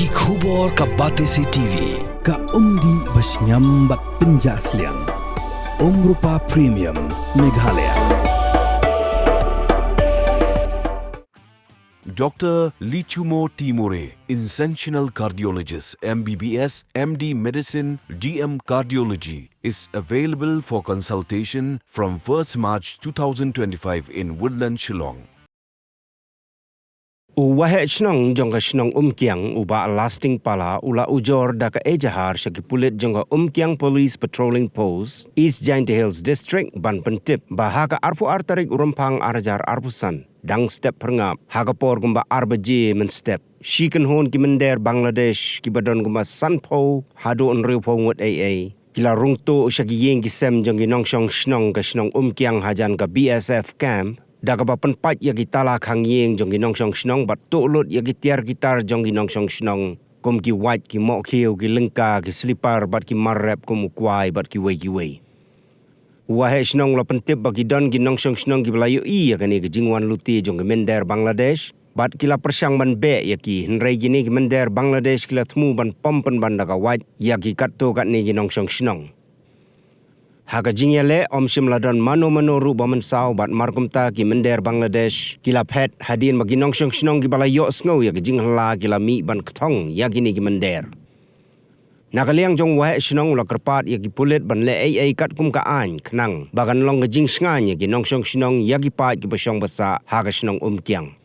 Ki khubor ka Batesi TV. Ka umdi basnyam bat penjaslian. Rupa Premium Meghalaya. Dr. Lichumo Timore, Interventional Cardiologist, MBBS, MD Medicine, DM Cardiology, is available for consultation from 1st March 2025 in Woodland, Shillong. Uwahe shnong jonga shnong Umkiang uba lasting pala ula ujor daka ejahar syaki pulit jonga Umkiang Police Patrolling Post, East Giant Hills District, Ban Pentip, bahaka arpu artarik urumpang arjar arpusan, dang step perngap, hagapor gumba arbaje men step, shikan hon ki mender Bangladesh, ki badon gumba sanpo, hado on riupo ngut AA, kila rungto syaki Ïing ki sem jongi nongshong shnong ka shnong Umkiang hajan ka BSF camp, daga penpat yagi tala khang Ïing jong ginong song snong bat tolut yagi tiar gitar jong ginong song snong kom ki white ki mok khiu ki lengka ki slipper bat ki marrep kom ukwai bat ki wei wahe snong la pentip bagi don ginong song snong ki belayu I yakani ki jingwan Lute jong ki mender Bangladesh bat kila persang ban be yaki henrei gini ki mender Bangladesh kila temu ban pompen ban daga white yaki katto kat ni ginong song snong Haga jingyale om simladon mano-mano ruba mensau bat markumta ki mender Bangladesh kila pet hadin maginong syong snong ki balayo sngow ya jinghala kila mi ban ktong ya gini ki mender. Nakaliang jong wahe snong ula kerpat ya ki pulit ban le ai kat kum ka an knang bagan long jing sngan ya ginong syong snong ya ki pat ki basyong basa haga snong Umkiang.